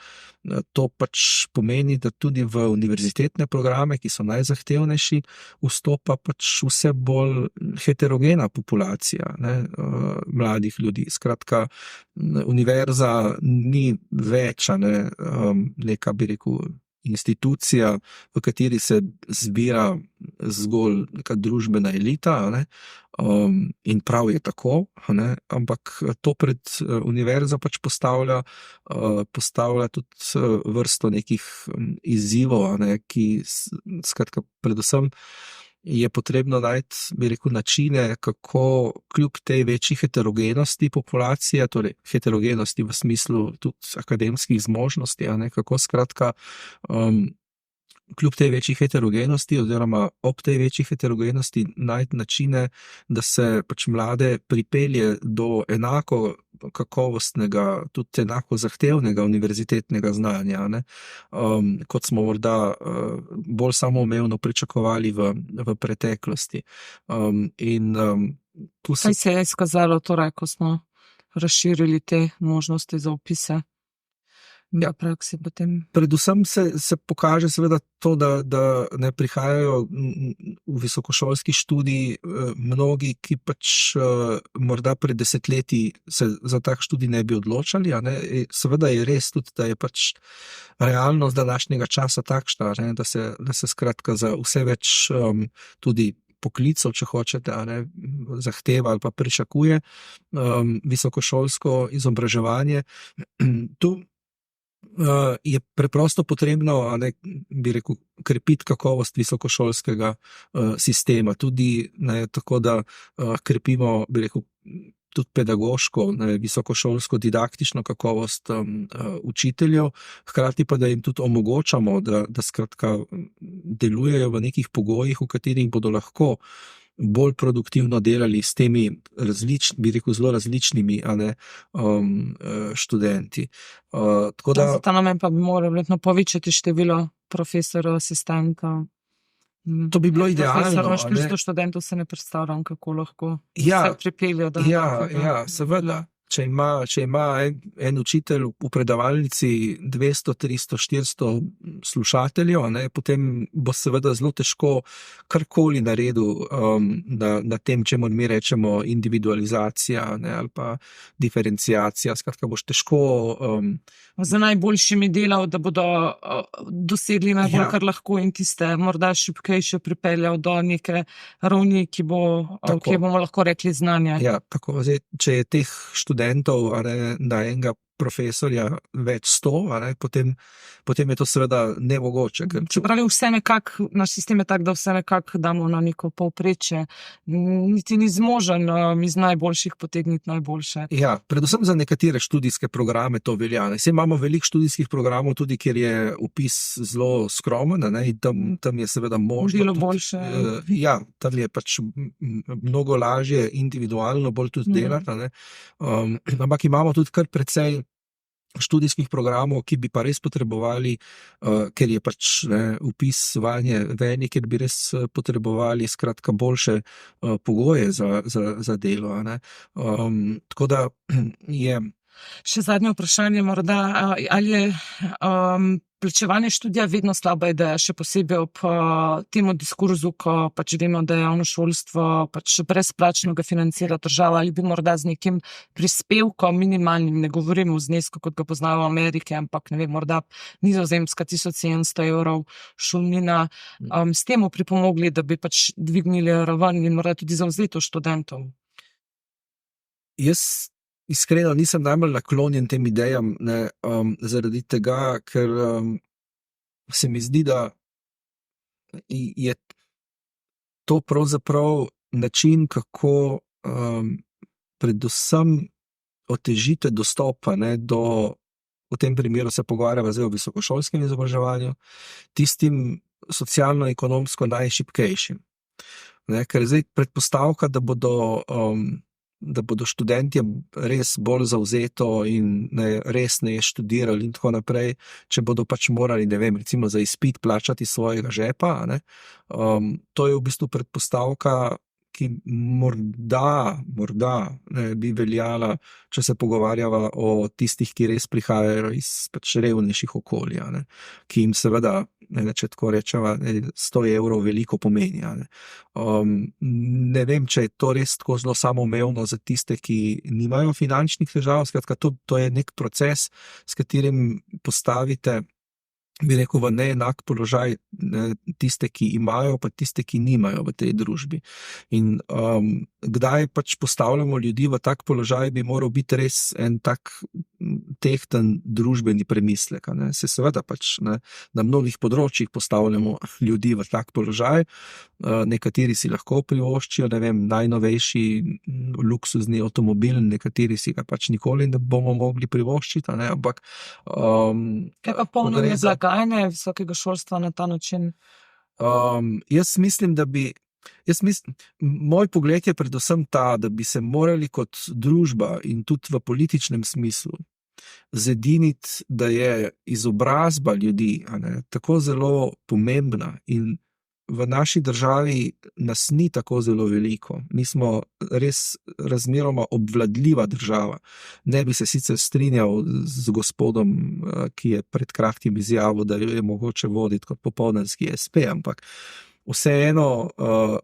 to pač pomeni, da tudi v univerzitetne programe, ki so najzahtevnejši, vstopa pač vse bolj heterogena populacija mladih ljudi. Skratka, univerza ni več neka, bi rekel, institucija, v kateri se zbira zgolj neka družbena elita, in prav je tako, ampak to pred univerzo pač postavlja tudi vrsto nekih izzivov, ki skratka predvsem je potrebno najti, bi rekel, načine, kako kljub tej večji heterogenosti populacije, torej heterogenosti v smislu tudi akademskih zmožnosti, kako skratka kljub tej večji heterogenosti oziroma ob tej večji heterogenosti najti načine, da se pač mlade pripelje do enako kakovostnega, tudi enako zahtevnega univerzitetnega znanja, kot smo morda bolj samoumevno pričakovali v preteklosti. Kaj se je izkazalo torej, ko smo razširili te možnosti za vpise? Ja, praksi potem. Predvsem se pokaže seveda to, da ne prihajajo v visokošolski študij mnogi, ki pač morda pred desetletji se za tak študij ne bi odločali. Seveda je res tudi, da je pač realnost današnjega časa takšna, da se skratka za vse več tudi poklicov, če hočete, zahteva ali pa pričakuje visokošolsko izobraževanje. Tu je preprosto potrebno, bi rekel, krepiti kakovost visokošolskega sistema, tudi tako, da krepimo, bi rekel, tudi pedagoško, visokošolsko didaktično kakovost učiteljev, hkrati pa, da jim tudi omogočamo, da skratka delujejo v nekih pogojih, v katerih bodo lahko bolj produktivno delali s temi bi rekel, zelo različnimi študenti. Za ta namen pa bi morali povečati število profesorjev, asistentov. To bi bilo idealno, Profesorov, a ne. 400 študentov se ne predstavljam, kako lahko Ja, se pripeljejo do Ja, nekega. seveda. Če ima en učitelj v predavalnici 200, 300, 400 slušateljev, a ne, potem bo seveda zelo težko karkoli naredil na tem, čemur mi rečemo individualizacija, ne, ali pa diferenciacija. Skratka, boš težko Z najboljšimi delal, da bodo dosegli najbolj, Ja. kar lahko, in tiste morda šibkejše pripeljal do neke ravni, ki Tako. bomo lahko rekli znanje. Ja, tako. Zdaj, če je teh študentov, a ne, na enega profesorja več 100, a ne, potem je to seveda nemogoče. Ker Se pravi, vse nekako, naš sistem je tak, da vse nekako damo na neko povprečje. Niti ni zmožen iz najboljših potegniti najboljše. Ja, predvsem za nekatere študijske programe to velja. Saj imamo veliko študijskih programov tudi, kjer je vpis zelo skromen, a ne, in tam je seveda možno Bilo tudi, boljše. ja, tam je pač mnogo lažje individualno bolj tudi delati, a ne. Ampak imamo tudi kar precej študijskih programov, ki bi pa res potrebovali, ker je pač vpis vanje velik, ker bi res potrebovali skratka boljše pogoje za delo, a ne. Tako da je. Še zadnje vprašanje morda, ali je plačevanje študija vedno slaba ideja, še posebej ob temu diskurzu, ko pač vemo, da javno šolstvo pač brezplačno ga financira država, ali bi morda z nekim prispevkom minimalnim, ne govorimo o znesku, kot ga poznajo v Ameriki, ampak ne vem, morda Nizozemska 1700 evrov šolnina, s temu pripomogli, da bi pač dvignili raven in morda tudi zavzeto študentov. Jaz iskreno nisem najbolj naklonjen tem idejam, ne, zaradi tega, ker se mi zdi, da je to pravzaprav način, kako predvsem otežite dostopa, ne, do, v tem primeru se pogovarjava zdaj o visokošolskem izobraževanju, tistim socialno-ekonomsko najšibkejšim. Ne, ker zdaj predpostavka, da bodo študentje res bolj zavzeto in resneje študirali in tako naprej, če bodo pač morali, ne vem, recimo za izpit plačati svojega žepa, a ne. To je v bistvu predpostavka, ki morda bi veljala, če se pogovarjava o tistih, ki res prihajajo iz pač revnejših okolij, a ne, ki jim seveda, če tako rečeva, 100 evrov veliko pomeni, a ne. Ne vem, če je to res tako zelo samoumevno za tiste, ki nimajo finančnih težav. Skratka, to je nek proces, s katerim postavite, bi rekel, v neenak položaj tiste, ki imajo, pa tiste, ki nimajo v tej družbi. In kdaj pač postavljamo ljudi v tak položaj, bi moral biti res en tak tehten družbeni premislek, a ne. Se seveda pač na mnogih področjih postavljamo ljudi v tak položaj, nekateri si lahko privoščijo, ne vem, najnovejši luksuzni avtomobil, nekateri si ga pač nikoli ne bomo mogli privoščiti, a ne, ampak Kaj pa polnjenje blagajne visokega šolstva na ta način? Jaz mislim, moj pogled je predvsem ta, da bi se morali kot družba in tudi v političnem smislu zediniti, da je izobrazba ljudi, a ne, tako zelo pomembna, in v naši državi nas ni tako zelo veliko. Mi smo res razmeroma obvladljiva država. Ne bi se sicer strinjal z gospodom, ki je pred kratkim izjavil, da jo je mogoče voditi kot popoldanski espe, ampak vseeno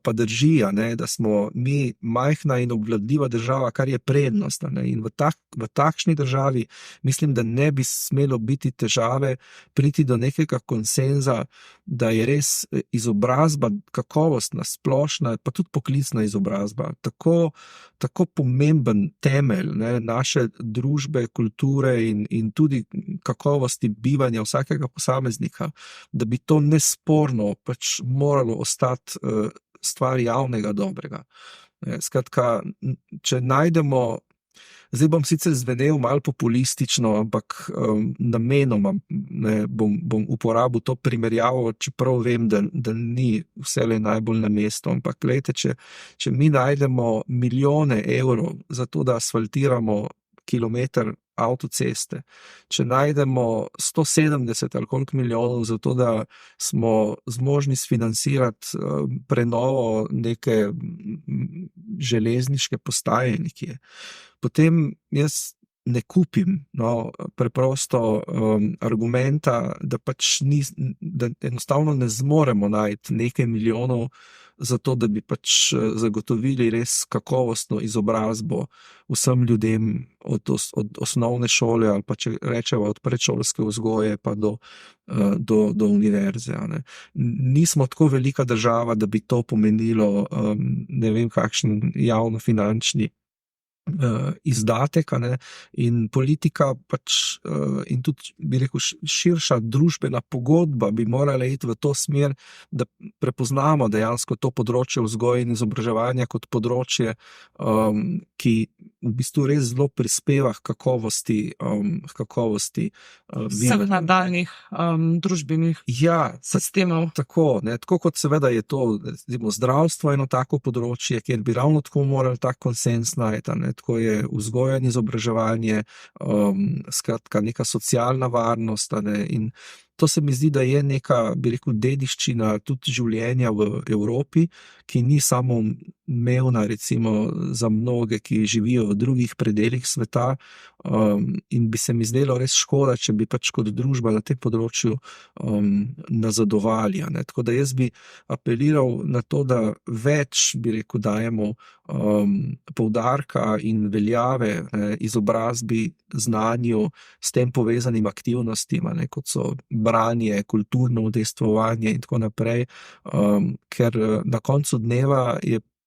pa drži, a ne, da smo mi majhna in obvladljiva država, kar je prednost, a ne, in v takšni državi mislim, da ne bi smelo biti težave priti do nekega konsenza, da je res izobrazba kakovostna, splošna, pa tudi poklicna izobrazba tako pomemben temelj, ne, naše družbe, kulture in tudi kakovosti bivanja vsakega posameznika, da bi to nesporno pač moralo ostati stvar javnega dobrega. Skratka, če najdemo, zdaj bom sicer zvenel malo populistično, ampak namenoma bom uporabil to primerjavo, čeprav vem, da ni vselej najbolj na mestu, ampak glejte, če mi najdemo milijone evrov za to, da asfaltiramo kilometer avtoceste, če najdemo 170 ali koliko milijonov za to, da smo zmožni sfinancirati prenovo neke železniške postaje nekje, potem jaz ne kupim preprosto argumenta, da pač da enostavno ne zmoremo najti nekaj milijonov za to, da bi pač zagotovili res kakovostno izobrazbo vsem ljudem od osnovne šole ali pa če rečemo od predšolske vzgoje pa do univerze. Ne. Nismo tako velika država, da bi to pomenilo ne vem kakšen javnofinančni izdatek, ne, in politika pač in tudi, bi rekel, širša družbena pogodba bi morala iti v to smer, da prepoznamo dejansko to področje vzgoje in izobraževanja kot področje, ki v bistvu res zelo prispeva k kakovosti vseh nadaljnjih družbenih sistemov. Tako, ne, tako kot seveda je to zdravstvo eno tako področje, kjer bi ravno tako morali tak konsens najti, ne. Tako je vzgoja in izobraževanje, skratka neka socialna varnost, ne, in to se mi zdi, da je neka, bi rekel, dediščina tudi življenja v Evropi, ki ni samo mevna recimo za mnoge, ki živijo v drugih predelih sveta, in bi se mi zdelo res škoda, če bi pač kot družba na tem področju nazadovali, ne. Tako da jaz bi apeliral na to, da več, bi rekel, dajemo poudarka in veljave izobrazbi, znanju, s tem povezanim aktivnostima, ne, kot so branje, kulturno udejstvovanje in tako naprej, ker na koncu dneva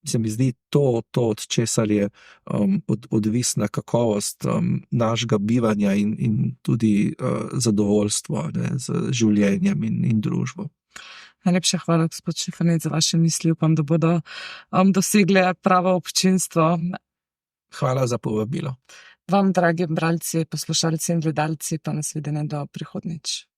se mi zdi to, od česar je odvisna kakovost našega bivanja in tudi zadovoljstvo, ne, z življenjem in družbo. Najlepša hvala, gospod Štefanec, za vaše misli. Upam, da bodo dosegle pravo občinstvo. Hvala za povabilo. Vam, dragi bralci, poslušalci in gledalci, pa nasvidenje do prihodnjič.